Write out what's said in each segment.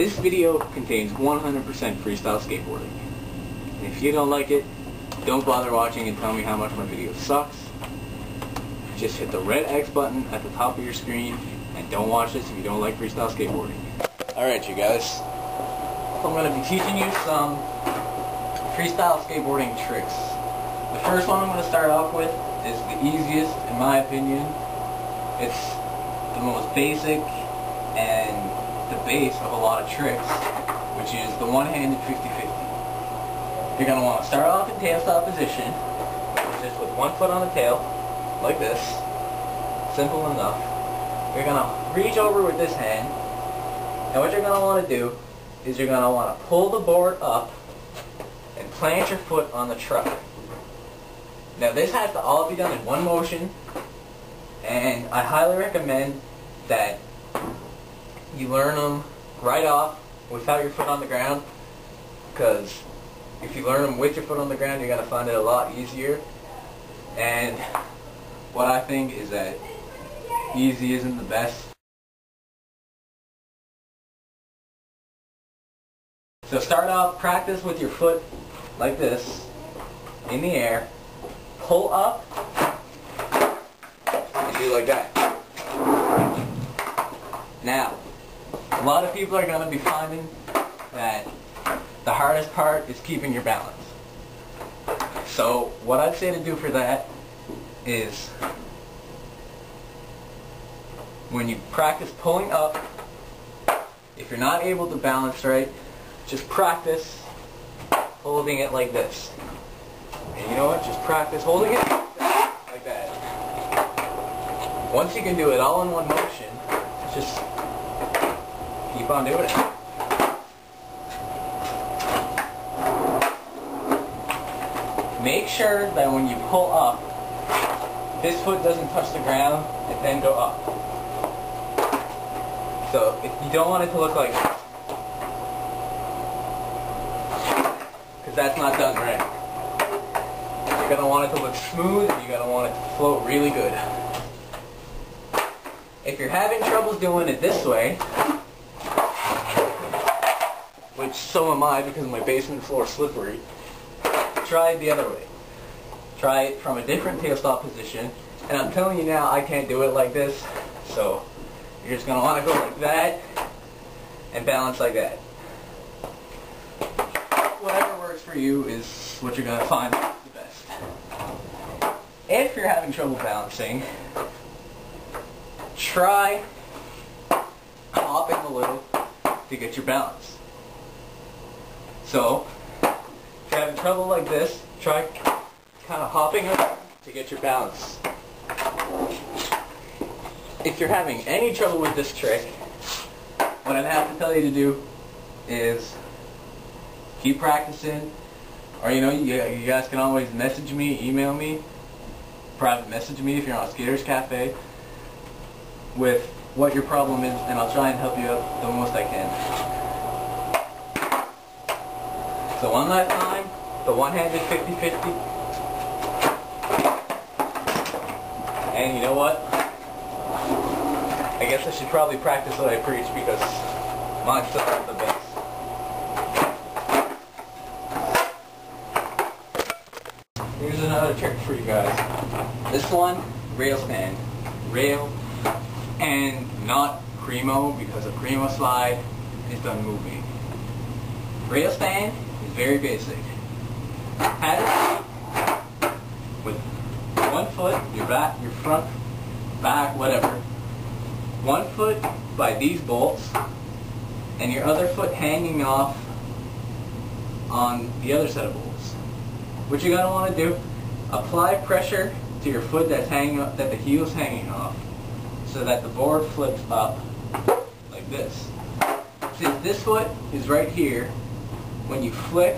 This video contains 100% freestyle skateboarding. And if you don't like it, don't bother watching and tell me how much my video sucks. Just hit the red X button at the top of your screen and don't watch this if you don't like freestyle skateboarding. Alright you guys, I'm going to be teaching you some freestyle skateboarding tricks. The first one I'm going to start off with is the easiest in my opinion. It's the most basic and the base of a lot of tricks, which is the one-handed 50-50. You're going to want to start off in tailstop position, just with one foot on the tail, like this. Simple enough. You're going to reach over with this hand, and what you're going to want to do is you're going to want to pull the board up and plant your foot on the truck. Now this has to all be done in one motion, and I highly recommend that you learn them right off without your foot on the ground, because if you learn them with your foot on the ground, you're going to find it a lot easier. And what I think is that easy isn't the best. So start off, practice with your foot like this, in the air, pull up, and do like that. Now, a lot of people are going to be finding that the hardest part is keeping your balance. So what I'd say to do for that is, when you practice pulling up, if you're not able to balance right, just practice holding it like this. And you know what? Just practice holding it like that. Once you can do it all in one motion, just keep on doing it. Make sure that when you pull up, this foot doesn't touch the ground and then go up. So if you don't want it to look like this, because that's not done right. You're going to want it to look smooth, and you're going to want it to float really good. If you're having trouble doing it this way, which so am I because my basement floor is slippery, try it the other way. Try it from a different tailstop position, and I'm telling you now, I can't do it like this, so you're just going to want to go like that and balance like that. Whatever works for you is what you're going to find the best. If you're having trouble balancing, try hopping a little to get your balance. So, if you're having trouble like this, try kind of hopping up to get your balance. If you're having any trouble with this trick, what I'd have to tell you to do is keep practicing, or you guys can always message me, email me, private message me if you're on Skaters Cafe with what your problem is, and I'll try and help you out the most I can. So one last time, the one-handed 50-50. And you know what? I guess I should probably practice what I preach, because mine's still not the best. Here's another trick for you guys. This one, rail stand. Rail and not primo, because a primo slide is done moving. Rail stand is very basic. Paddle with one foot, your back, your front, back, whatever. One foot by these bolts, and your other foot hanging off on the other set of bolts. What you're going to want to do, apply pressure to your foot that's hanging up, that the heel's hanging off, so that the board flips up like this. Since this foot is right here, when you flick,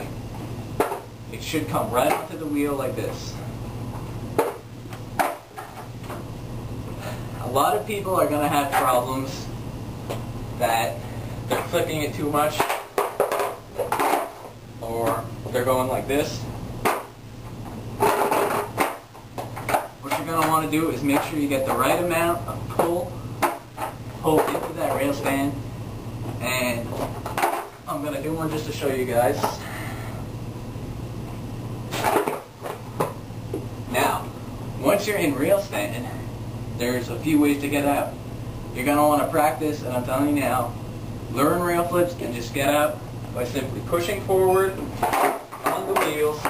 it should come right onto the wheel like this. A lot of people are going to have problems that they're flicking it too much, or they're going like this. What you're going to want to do is make sure you get the right amount of pull into that rail stand, and I'm going to do one just to show you guys. Now, once you're in rail stand, there's a few ways to get out. You're going to want to practice, and I'm telling you now, learn rail flips and just get out by simply pushing forward on the wheels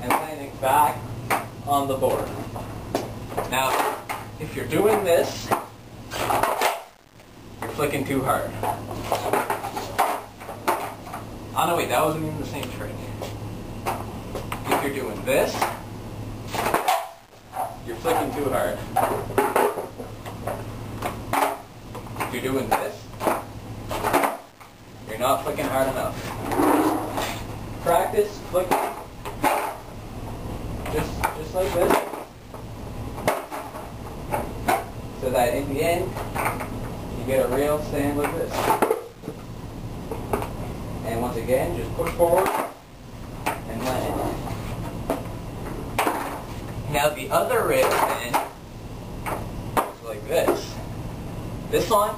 and landing back on the board. Now, if you're doing this, you're flicking too hard. Oh no, wait, that wasn't even the same trick. If you're doing this, you're flicking too hard. If you're doing this, you're not flicking hard enough. Practice flicking just like this, so that in the end you get a rail stand like this. And once again, just push forward and land. Now the other rail stand is like this. This one,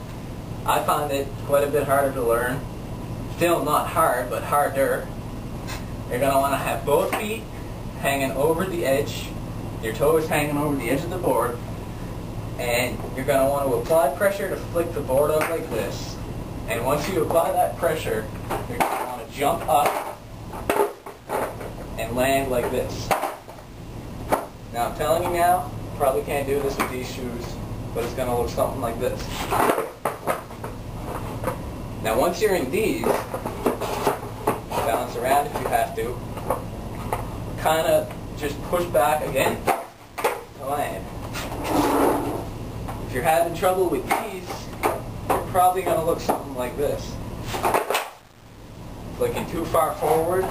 I found it quite a bit harder to learn. Still not hard, but harder. You're going to want to have both feet hanging over the edge, your toes hanging over the edge of the board, and you're going to want to apply pressure to flick the board up like this. And once you apply that pressure, you're going to want to jump up and land like this. Now I'm telling you now, you probably can't do this with these shoes, but it's going to look something like this. Now once you're in these, balance around if you have to, kind of just push back again to land. If you're having trouble with these, you're probably going to look something like this. Flicking too far forward,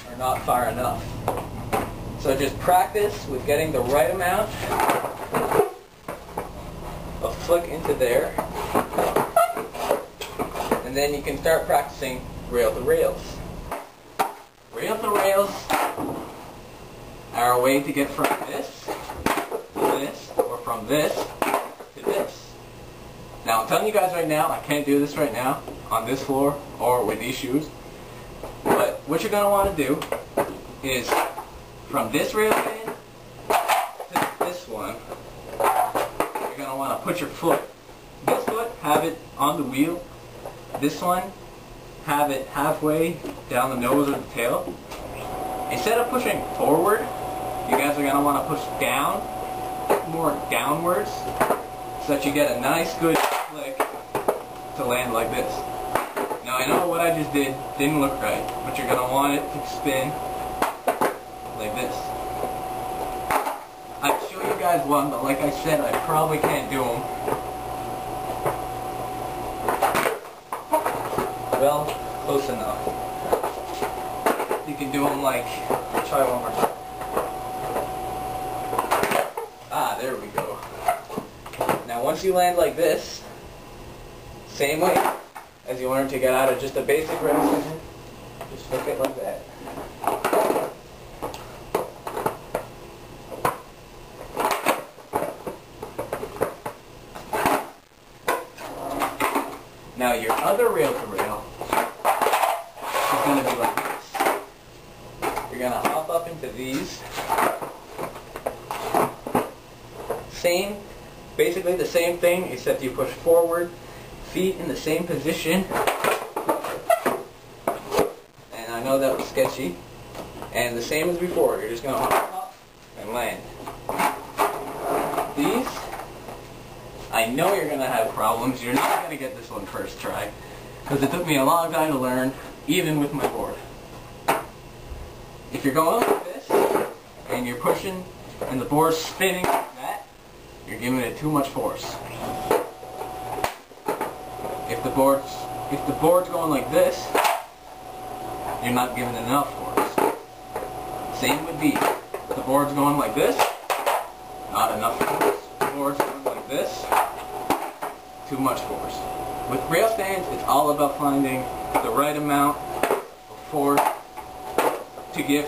or not far enough. So just practice with getting the right amount of flick into there, and then you can start practicing rail to rails. Rail to rails are a way to get from this to this, or from this to this. Now I'm telling you guys right now, I can't do this right now on this floor or with these shoes, but what you're going to want to do is from this rail stand to this one, you're going to want to put your foot, this foot, have it on the wheel, this one, have it halfway down the nose or the tail. Instead of pushing forward, you guys are going to want to push down, more downwards, so that you get a nice good flick to land like this. Now I know what I just did didn't look right, but you're going to want it to spin like this. I'd show you guys one, but like I said, I probably can't do them. Well, close enough. You can do them like, I'll try one more time. Ah, there we go. Now once you land like this, same way as you learn to get out of just a basic rail stand, just flick it like that. Now your other rail to rail is going to be like this. You're going to hop up into these. Basically the same thing, except you push forward, feet in the same position. And I know that was sketchy. And the same as before, you're just going to hop up and land. These, I know you're going to have problems. You're not going to get this one first try, because it took me a long time to learn, even with my board. If you're going like this, and you're pushing, and the board's spinning like that, you're giving it too much force. If the board's going like this, you're not giving enough force. Same with these. If the board's going like this, not enough force. The board's going like this, too much force. With rail stands, it's all about finding the right amount of force to give